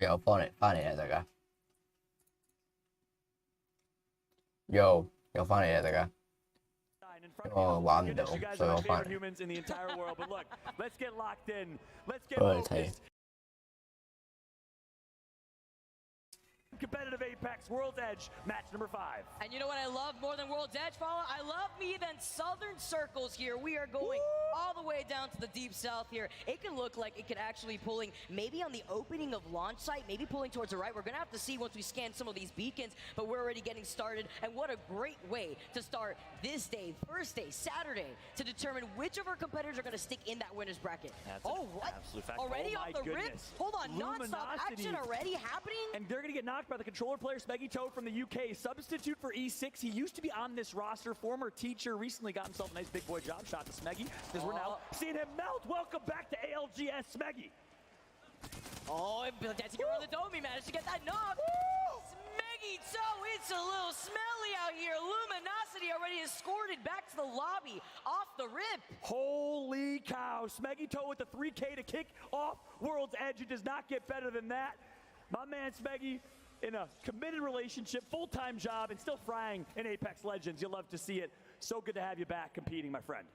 有翻嚟啊，大家。有翻嚟啊，大家。我玩唔到，所以我翻嚟。我嚟睇。Competitive Apex World's Edge match number 5. And you know what I love more than World's Edge, Follow? I love me than Southern Circles here. We are going all the way down to the deep south here. It can look like it could actually pulling maybe on the opening of launch site, maybe pulling towards the right. We're gonna have to see once we scan some of these beacons, but we're already getting started. And what a great way to start this day, first day, Saturday, to determine which of our competitors are gonna stick in that winner's bracket. That's what? Absolute fact. Already off the rip? Hold on, non-stop action already happening? And they're gonna get knocked by the controller player SuperGlide from the UK. Substitute for E6. He used to be on this roster. Former teacher recently got himself a nice big boy job shot to SuperGlide. Because we're now seeing him melt. Welcome back to ALGS, SuperGlide. Oh, and dancing around the dome, he managed to get that knock. SuperGlide, it's a little smelly out here. Luminosity already escorted back to the lobby off the rip. Holy cow. SuperGlide with the 3K to kick off World's Edge. It does not get better than that. My man SuperGlide in a committed relationship, full-time job, and still frying in Apex Legends. You'll love to see it. So good to have you back competing, my friend.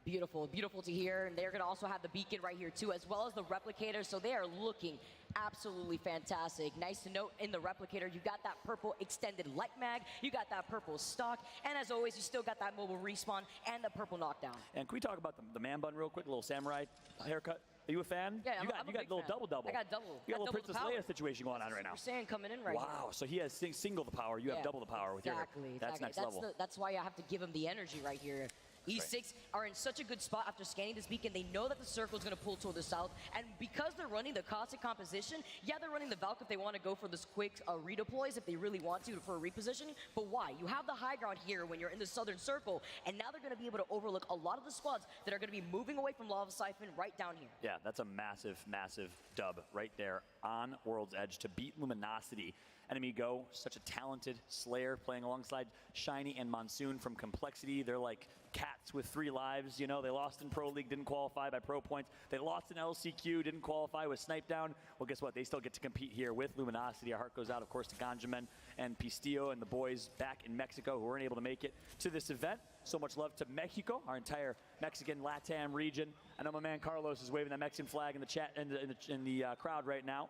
Beautiful, beautiful to hear. And they're gonna also have the beacon right here too, as well as the replicator. So they are looking absolutely fantastic. Nice to note in the replicator, you got that purple extended light mag, you got that purple stock, and as always, you still got that mobile respawn and the purple knockdown. And can we talk about the man bun real quick, a little samurai haircut? Are you a fan? Yeah, you got a little double-double. I got double. You got a little Princess Leia situation going on right now. Saiyan coming in right now. Wow, so he has single the power. You have double the power with your. That's next level. That's why I have to give him the energy right here. E6 are in such a good spot after scanning this beacon. They know that the circle is going to pull toward the south, and because they're running the constant composition, yeah, they're running the Valk if they want to go for this quick redeploys if they really want to for a repositioning. But why? You have the high ground here when you're in the southern circle, and now they're going to be able to overlook a lot of the squads that are going to be moving away from Lava Siphon right down here. Yeah, that's a massive, massive dub right there on World's Edge to beat Luminosity. Enemy Go, such a talented Slayer playing alongside Shiny and Monsoon from Complexity. They're like cats with 3 lives. You know, they lost in Pro League, didn't qualify by Pro Points. They lost in LCQ, didn't qualify with Snipe Down. Well, guess what? They still get to compete here with Luminosity. Our heart goes out, of course, to Ganjamin and Pistillo and the boys back in Mexico who weren't able to make it to this event. So much love to Mexico, our entire Mexican LATAM region. I know my man Carlos is waving that Mexican flag in the chat in the crowd right now,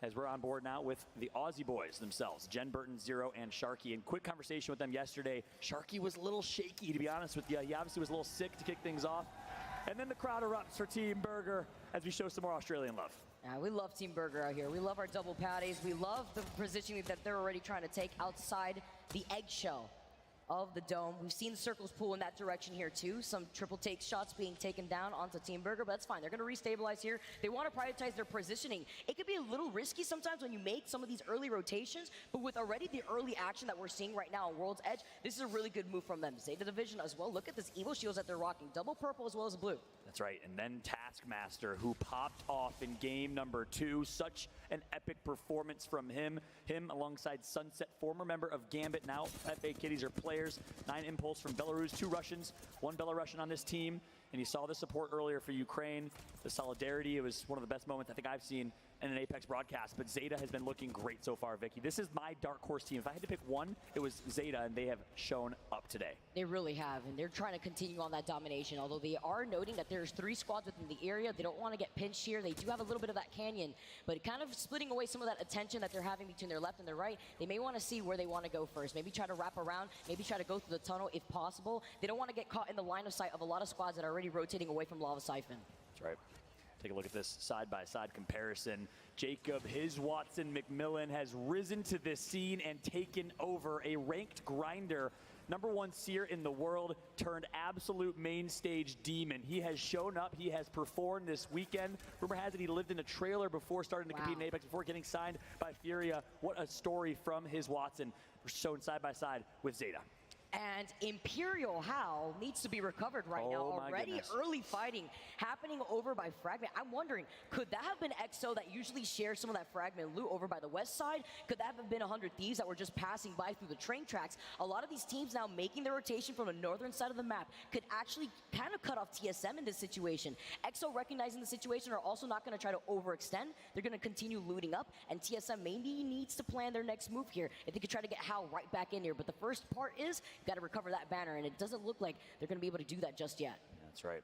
as we're on board now with the Aussie boys themselves, Jen Burton, Zero, and Sharky. And quick conversation with them yesterday. Sharky was a little shaky, to be honest with you. He obviously was a little sick to kick things off. And then the crowd erupts for Team Burger as we show some more Australian love. Yeah, we love Team Burger out here. We love our double patties. We love the positioning that they're already trying to take outside the eggshell of the dome. We've seen circles pull in that direction here too. Some triple take shots being taken down onto Team Burger, but that's fine. They're going to restabilize here. They want to prioritize their positioning. It could be a little risky sometimes when you make some of these early rotations, but with already the early action that we're seeing right now on World's Edge, this is a really good move from them. Zeta Division as well. Look at this Evo shields that they're rocking. Double purple as well as blue. That's right. And then Taskmaster, who popped off in game number 2. Such an epic performance from him. Him alongside Sunset, former member of Gambit, now FA Kitties are players. 9 impulse from Belarus, 2 Russians, 1 Belarusian on this team. And you saw the support earlier for Ukraine, the solidarity. It was one of the best moments I think I've seen in an Apex broadcast. But Zeta has been looking great so far, Vicky. This is my dark horse team. If I had to pick one, it was Zeta, and they have shown up today. They really have, and they're trying to continue on that domination. Although they are noting that there's 3 squads within the area. They don't want to get pinched here. They do have a little bit of that canyon, but kind of splitting away some of that attention that they're having between their left and their right. They may want to see where they want to go first. Maybe try to wrap around. Maybe try to go through the tunnel if possible. They don't want to get caught in the line of sight of a lot of squads that are already rotating away from Lava Siphon. That's right. Take a look at this side-by-side comparison. Jacob, his Watson McMillan has risen to this scene and taken over. A ranked grinder, #1 seer in the world, turned absolute main stage demon. He has shown up, he has performed this weekend. Rumor has it he lived in a trailer before starting to compete in Apex, before getting signed by Furia. What a story from his Watson, shown side by side with Zeta. And Imperial Hal needs to be recovered right now. Already early fighting happening over by Fragment. I'm wondering, could that have been EXO that usually shared some of that Fragment loot over by the west side? Could that have been 100 Thieves that were just passing by through the train tracks? A lot of these teams now making their rotation from the northern side of the map could actually kind of cut off TSM in this situation. EXO recognizing the situation are also not going to try to overextend. They're going to continue looting up, and TSM maybe needs to plan their next move here if they could try to get Hal right back in here. But the first part is got to recover that banner, and it doesn't look like they're going to be able to do that just yet. That's right.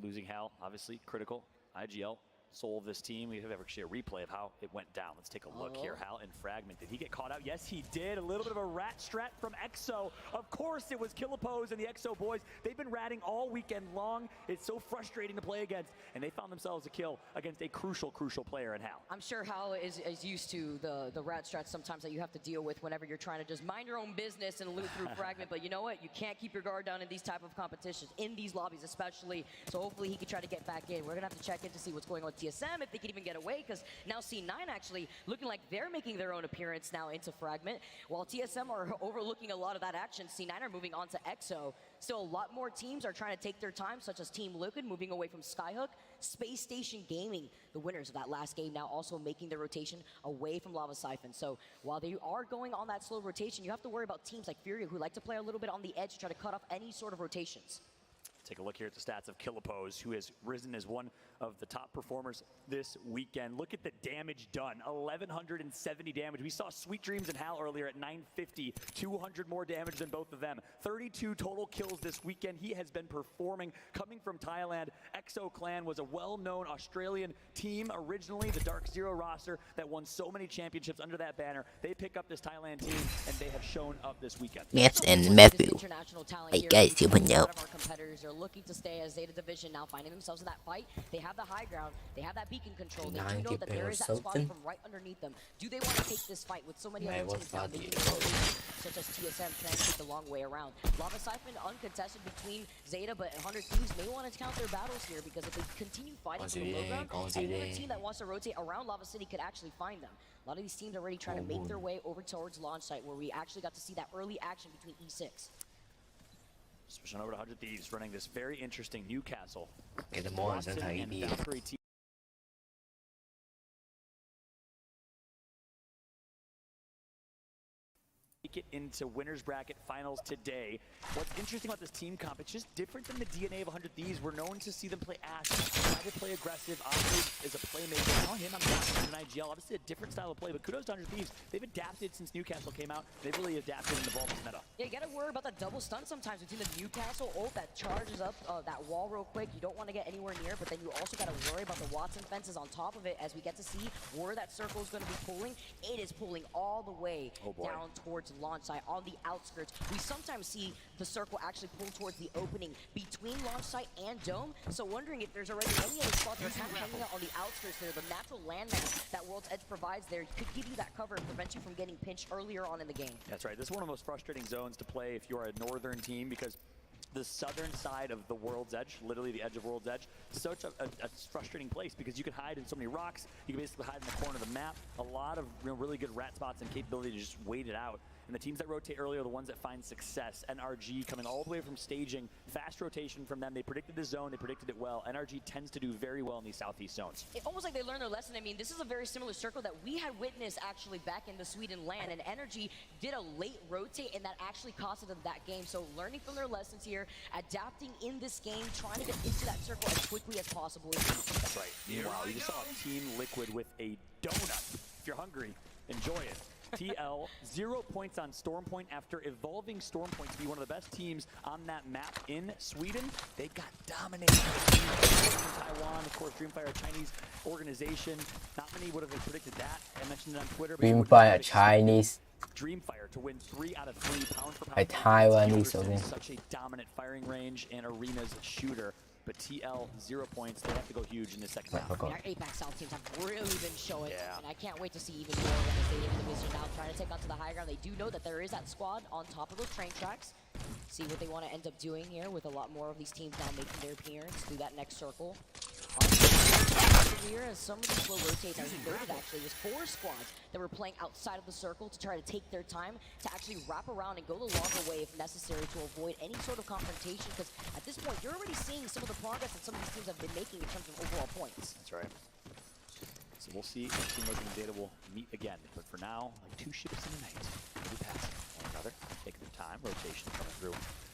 Losing Hal, obviously critical. IGL, soul of this team. We have actually a replay of how it went down. Let's take a look here. Hal and Fragment. Did he get caught out? Yes, he did. A little bit of a rat strat from EXO. Of course, it was KLEVV and the EXO boys. They've been ratting all weekend long. It's so frustrating to play against, and they found themselves a kill against a crucial player in Hal. I'm sure Hal is used to the rat strats sometimes that you have to deal with whenever you're trying to just mind your own business and loot through Fragment. But you know what? You can't keep your guard down in these type of competitions, in these lobbies especially. So hopefully he can try to get back in. We're going to have to check in to see what's going on with TSM, if they can even get away, because now C9 actually looking like they're making their own appearance now into Fragment. While TSM are overlooking a lot of that action, C9 are moving on to EXO. Still, a lot more teams are trying to take their time, such as Team Liquid moving away from Skyhook. Space Station Gaming, the winners of that last game, now also making their rotation away from Lava Siphon. So while they are going on that slow rotation, you have to worry about teams like Furia who like to play a little bit on the edge to try to cut off any sort of rotations. Take a look here at the stats of KLEVV, who has risen as one of the top performers this weekend. Look at the damage done, 1,170 damage. We saw Sweet Dreams and Hal earlier at 950, 200 more damage than both of them. 32 total kills this weekend. He has been performing, coming from Thailand. EXO Clan was a well-known Australian team originally, the Dark Zero roster that won so many championships under that banner. They pick up this Thailand team, and they have shown up this weekend. Maps and Matthew. Hey guys, you know. Our competitors are looking to stay as Zeta Division, now finding themselves in that fight. They have the high ground, they have that beacon control, they do know that there is that spot from right underneath them. Do they want to take this fight with so many other teams down, such as TSM trying to take the long way around? Lava Siphon uncontested between Zeta, but 100 Thieves may want to count their battles here, because if they continue fighting from the low ground, another team that wants to rotate around Lava City could actually find them. A lot of these teams are already trying to make their way over towards launch site, where we actually got to see that early action between E6. Switching over to 100 Thieves, running this very interesting Newcastle. Okay, the more than Valkyrie team. Make it into winners bracket finals today. What's interesting about this team comp, it's just different than the DNA of 100 Thieves. We're known to see them play Ash, try to play aggressive, operate as a playmaker. Now him on an IGL, obviously a different style of play, but kudos to 100 Thieves. They've adapted since Newcastle came out. They've really adapted in the Baltic meta. Yeah, you gotta worry about that double stun sometimes between the Newcastle ult that charges up that wall real quick. You don't want to get anywhere near, but then you also gotta worry about the Watson fences on top of it as we get to see where that circle is going to be pulling. It is pulling all the way down towards launch site on the outskirts. We sometimes see the circle actually pull towards the opening between launch site and dome. So wondering if there's already any other spots that are kind of hanging out on the outskirts there. The natural landmass that World's Edge provides there could give you that cover and prevent you from getting pinched earlier on in the game. That's right. This is one of the most frustrating zones to play if you're a northern team, because the southern side of the World's Edge, literally the edge of World's Edge, such a frustrating place because you can hide in so many rocks. You can basically hide in the corner of the map. A lot of really good rat spots and capability to just wait it out. And the teams that rotate early are the ones that find success. NRG coming all the way from staging, fast rotation from them. They predicted the zone, they predicted it well. NRG tends to do very well in these southeast zones. It's almost like they learned their lesson. I mean, this is a very similar circle that we had witnessed actually back in the Sweden LAN, and NRG did a late rotate, and that actually costed them that game. So learning from their lessons here, adapting in this game, trying to get into that circle as quickly as possible. That's right. Meanwhile, you just saw Team Liquid with a donut. If you're hungry, enjoy it. TL, 0 points on Storm Point after evolving Storm Point to be one of the best teams on that map in Sweden. They got dominated from Taiwan, of course, Dreamfire, a Chinese organization. Not many would have predicted that. I mentioned it on Twitter. Dreamfire, Chinese. Dreamfire to win 3 out of 3 pound for pound. A Taiwanese, okay. Such a dominant firing range and arenas shooter. But TL, 0 points. They have to go huge in the second half. Our Apex South teams have really been showing, and I can't wait to see even more when they stay in the division now, trying to take onto the high ground. They do know that there is that squad on top of those train tracks. See what they want to end up doing here with a lot more of these teams now making their appearance through that next circle. here as some of these low rotates are loaded actually. There's 4 squads that were playing outside of the circle to try to take their time to actually wrap around and go the longer way if necessary to avoid any sort of confrontation, because at this point you're already seeing some of the progress that some of these teams have been making in terms of overall points. That's right. So we'll see if Team Logan and Data will meet again. But for now, like 2 ships in the night. They'll be passing one another, taking their time. Rotation coming through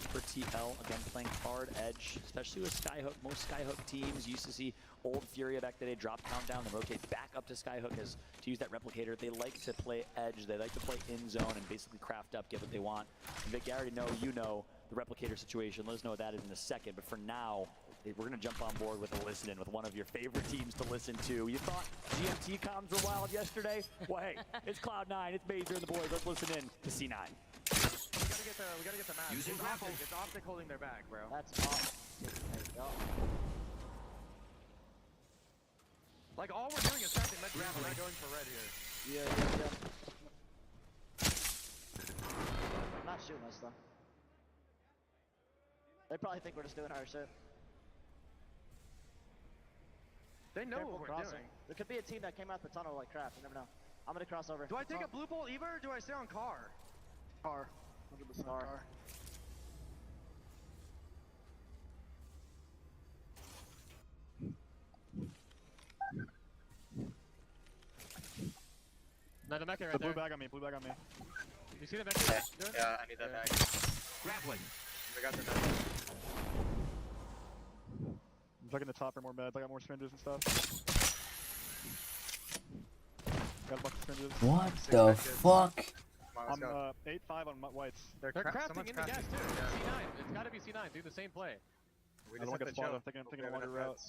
for TL. Again, playing hard edge, especially with Skyhook. Most Skyhook teams used to see old Furia back today drop countdown and rotate back up to Skyhook as to use that replicator. They like to play edge. They like to play in zone and basically craft up, get what they want. And Vic, you already know, you know the replicator situation. Let us know what that is in a second. But for now, we're going to jump on board with a listen-in with one of your favorite teams to listen to. You thought GMT comms were wild yesterday? Well, hey, it's Cloud9, it's Mazer and the boys. Let's listen in to C9. We gotta get the map. Using grapple. It's optic holding their back, bro. That's off. There we go. Like, all we're doing is trapping mid grab. We're not going for red here. Yeah. Not shooting us, though. They probably think we're just doing our shit. They know Careful what we're crossing. doing. There could be a team that came out the tunnel like crap. You never know. I'm gonna cross over. Do I take a blue bolt Eva or do I stay on car? car? 100% car. No, the mech right The there. blue bag on me, blue bag on me. You see the mech here? Yeah, I need that bag. Grappling. I got the bag. I'm checking the top for more meds. I got more syringes and stuff. Got a bunch of syringes. What the fuck? Come on, let's I'm go. 8-5 on whites. They're crafting in the gas too. C9. It's gotta be C9. Do the same play. We I just don't have get to chill. spotted. I'm thinking a longer route.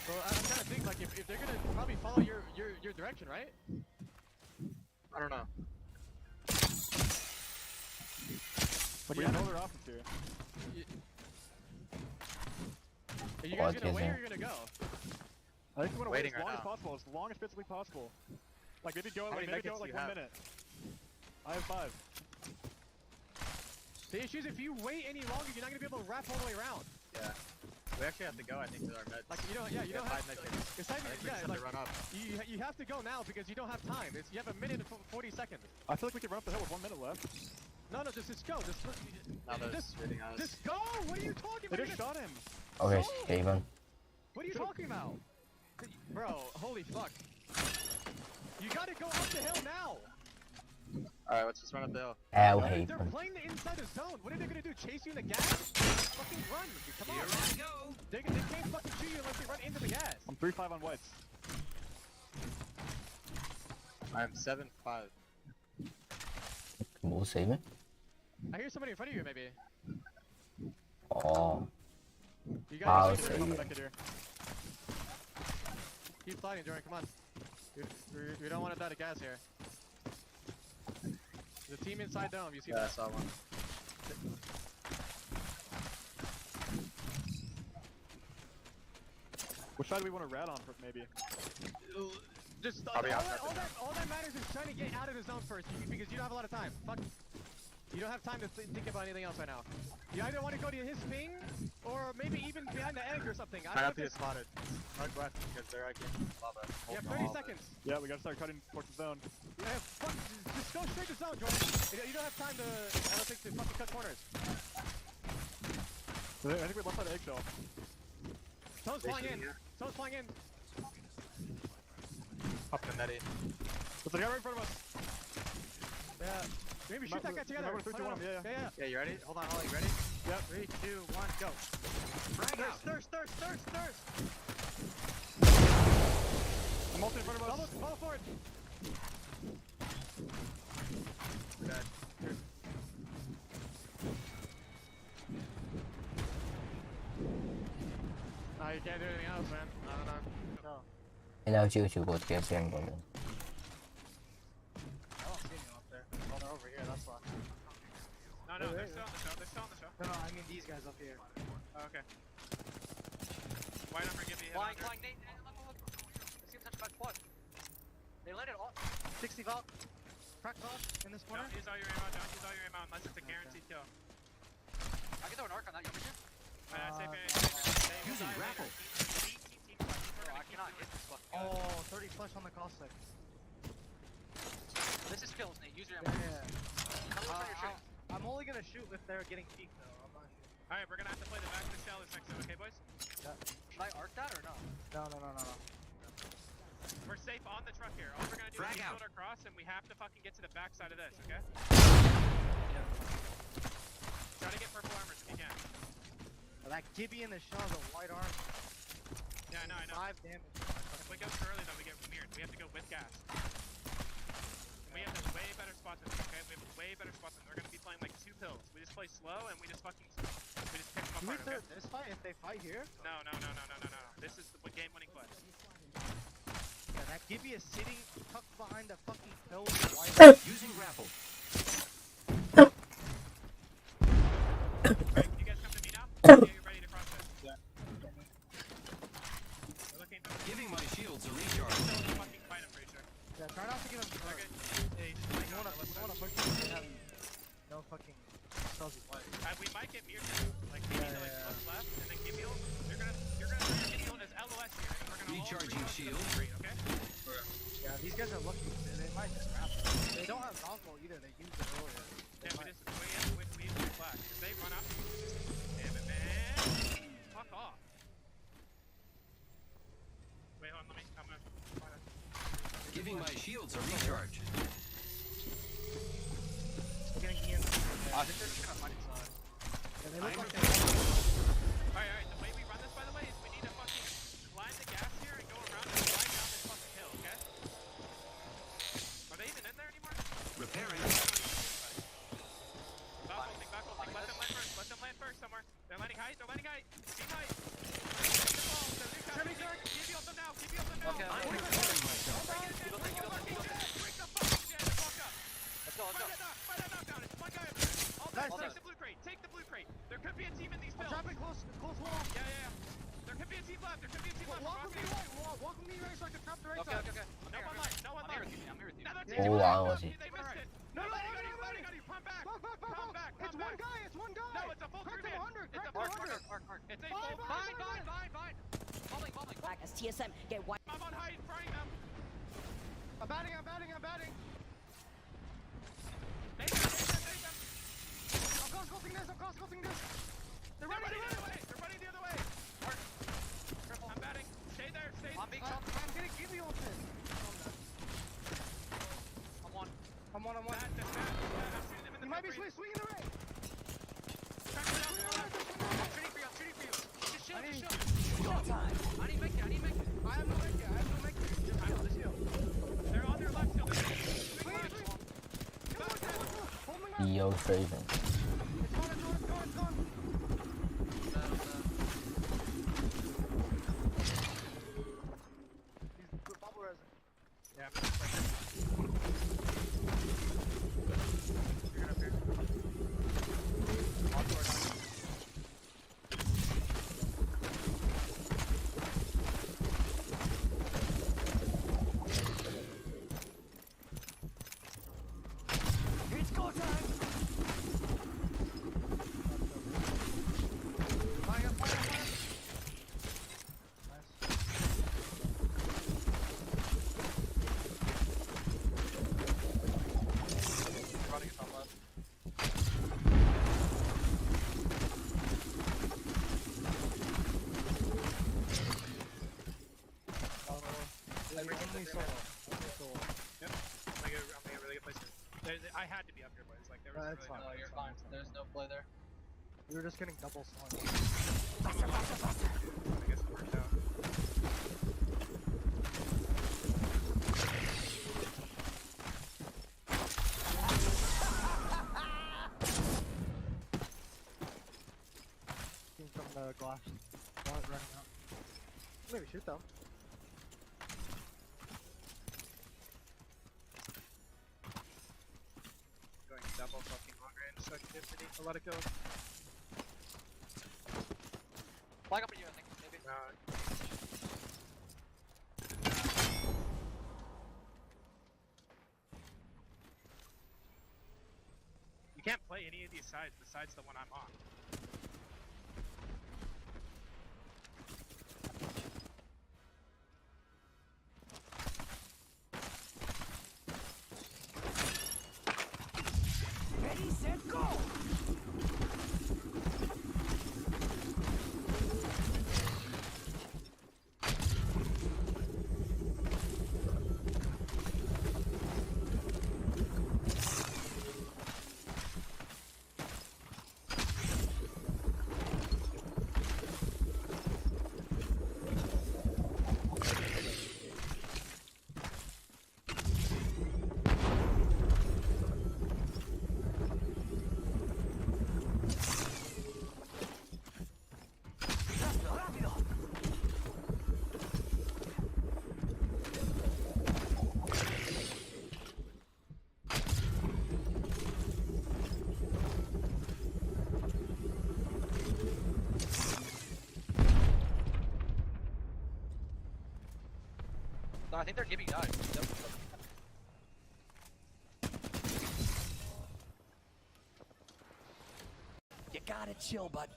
So I'm trying to think, like, if they're gonna probably follow your direction, right? I don't know. Like, we have no other options here. Are you guys Fuck, gonna wait isn't or are you gonna go? I think we want to wait Waiting as long right as now. possible, as long as physically possible. Like maybe go, How many like, maybe go medkits like do you 1 have? minute. I have 5. The issue is if you wait any longer, you're not gonna be able to wrap all the way around. Yeah. We actually have to go, I think, with our meds. Like, you don't, yeah, you don't have, 5 medkits. it's not I even, think we just yeah, have like, to run up. you have to go now because you don't have time. You have 1 minute and 40 seconds. I feel like we can run up the hill with 1 minute left. No, just go. Now they're Just shooting at us. just go! What are you talking They about? just shot him. Okay, Steven. What are you talking about? Bro, holy fuck. You gotta go up the hill now! Alright, let's just run up the hill. Hell They're hate them. playing the inside the zone. What are they gonna do? Chase you in the gas? Fucking run! Come on! Here I go! They can't fucking shoot you unless they run into the gas. I'm 3-5 on whites. I'm 7-5. We'll save it. I hear somebody in front of you, maybe. Oh, You I'll gotta save shoot it. Back it here. Keep sliding, Jordan. Come on. We don't want to die to gas here. The team inside dome. You see Yeah, I that? saw one. Which side do we want to rat on for maybe? Just I'll be outside all that matters is trying to get out of the zone first because you don't have a lot of time. Fuck. You don't have time to think about anything else right now. You either want to go to his ping or maybe even behind the egg or something. I I don't have to know get spotted. Hard left because they're against lava. You have Holding 30 all of it. seconds. Yeah, we gotta start cutting towards the zone. Yeah, fuck, just go straight to zone, Jordan. You don't have time to, I don't think, to fucking cut corners. I think we left side eggshell. Tone's They flying in. shooting you? Tone's flying in. Up the netty. There's a guy right in front of us. Yeah. Maybe shoot that guy together. Remember 3, 2, 1, yeah. Yeah, you ready? Hold on, Ollie, you ready? Yep. 3, 2, 1, go. Thirst. I'm ulting in front of us. Follow forward. We're dead. Oh, you can't do anything else, man. No. 现在就去过贴线过的。 I don't see anyone up there. Oh, they're over here. That's why. No, they're still on the show. They're still on the show. No, I mean these guys up here. Oh, okay. White number, give me a hit. Flying, Nate, look. It seems such a bad quad. They landed all. 60 vault. Crack vault in this corner. Don't use all your ammo unless it's a guaranteed kill. I can throw an arc on that, you want me to? Save it. Using grapple. Bro, I cannot hit this fucking guy. Oh, 30 flush on the cost sec. This is kills, Nate. Use your Yeah, ammo. yeah. Tell me which one you're shooting. I'm only gonna shoot if they're getting peaked though. I'm not shooting. Alright, we're gonna have to play the back of the shell this next time, okay, boys? Should I arc that or no? No. We're safe on the truck here. All we're gonna do is build our cross, and we have to fucking get to the back side of this, okay? Try to get purple armors if you can. That Gibby in the shell has a white arm. Yeah, I know. 5 damage. If we go too early, though, we get mirrored. We have to go with gas. And we have a way better spot than them, okay? We have a way better spot than them. They're gonna be playing like 2 pills. We just play slow, and we just pick them apart, okay? This fight, if they fight here? No. This is the game-winning play. Yeah, that Gibby is sitting tucked behind the fucking pill with white Using grapple. You guys come to me now? Yeah, you're ready to cross it. Yeah. We're looking for Giving my shields a recharge. fucking fight him, Razer. Yeah, try not to get him hurt. Okay. Hey, You wanna push him and have no fucking fuzzy white. we might get mirrored too. Like, maybe like left, and then give you. You're gonna bring your as LOS here, and we're gonna Recharging shield. Free, okay? Yeah, these guys are lucky. They might just wrap it. They don't have Gonfall either. They use it earlier. Yeah, we have to flash. If they run up, damn it, man. Fuck off. Wait, hold on, I'm gonna find it. Giving my shields a recharge. Getting Ian. I think they're just gonna fight inside. Yeah, they look like they Alright, the way we run this, by the way, is we need to fucking line the gas here and go around and slide down this fucking hill, okay? Are they even in there anymore? Repairing. Back holding. Let them land first somewhere. They're landing height. Team height. Take the ball. Keep you up them now. Okay. I'm repairing myself. Break the fucking jet and walk up. Let's go. Fight that knockdown. It's one guy up there. Nice. Take the blue crate. There could be a team in these I'm builds. dropping close wall. Yeah. There could be a team left. Walk with me right so I can trap the right Okay. side. No one left. I'm here with you. Another Oh, team. wow, was They it? missed it. No. Landing on you. Come back. It's one guy. No, it's a full Crack grenade. 100. It's a Crack full 100. Arc. It's a full. Fine. Falling. Back as TSM get white. I'm on height, frying them. I'm batting. Take them. I'm cross-cutting this. They're running the other way. I'm batting. Stay there. I'm being shot. I'm gonna give you all this. I'm one. I'm one. I'm shooting them in the You might be free. swinging the right. Track it down. I'm shooting for you. Just shield. I need make it. I have no make it. They're on their left still. Yo, Traven. It's gone. He's bubble resin. Yeah. You're gonna appear. It's go time. Fire. Running it top left. Only solo. Yep. I'm making a really good place. I had to be up here, boys. Like there was That's really fine. no You're fine. There's no play there. We were just getting double slung. I guess it worked out. Team from the glass. Wallet running out. Maybe shoot them. Going double fucking long range, so I can get a lot of kills. Flying up at you, I think. Maybe. You can't play any of these sides besides the one I'm on. No, I think they're giving dive. Yep. You gotta chill, bud.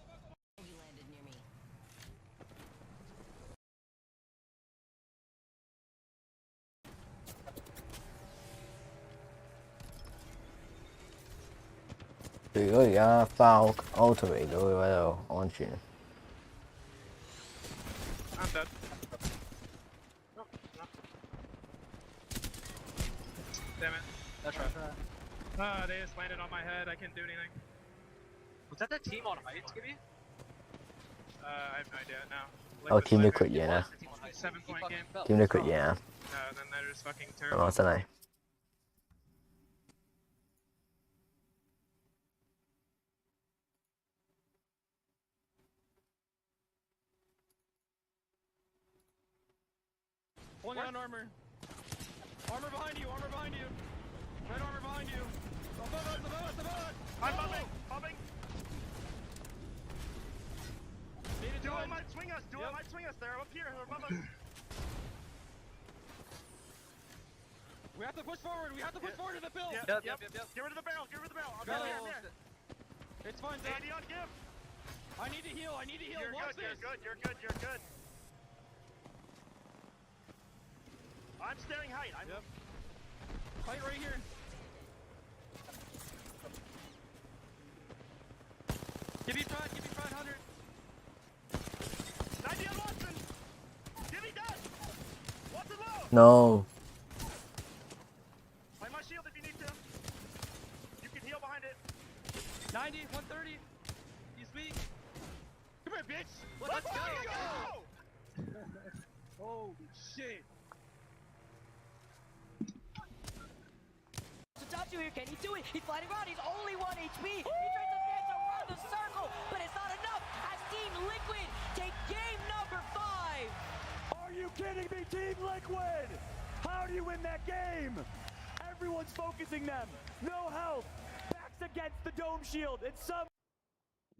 如果而家翻屋 automate 到嘅話就安全。I'm dead. Damn it. That's right. They just landed on my head. I couldn't do anything. Was that the team on Heights, Gibby? I have no idea now. 我 team 都缺嘢啦 7-point game. ，team 都缺嘢啊， Then they're just fucking 係 terrible. 嘛真係。Pulling on armor. Armor behind you, armor behind you. Red armor behind you. Above us, above us, above us. I'm bumping, bumping. Duo might swing us, duo might swing us. They're up here, they're above us. We have to push forward, we have to push forward to the build. Yep. Get rid of the barrel, get rid of the barrel. I'm here, I'm here. It's fine, Zach. Andy on give. I need to heal, I need to heal. You're Watch good, this. you're good. I'm staring height. I'm Fight right here. Give me front, 100. 90 on Watson. Give me dead. Watson low. No， Play my shield if you need to. You can heal behind it. 90, 130. He's weak. Come here, bitch. Let's go. Holy shit. Tatsu here, can he do it? He's flying around, he's only 1 HP. He tries to dance around the circle, but it's not enough as Team Liquid take game number 5. Are you kidding me, Team Liquid? How do you win that game? Everyone's focusing them. No health. Backs against the dome shield, and some...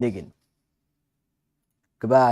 digging。Goodbye。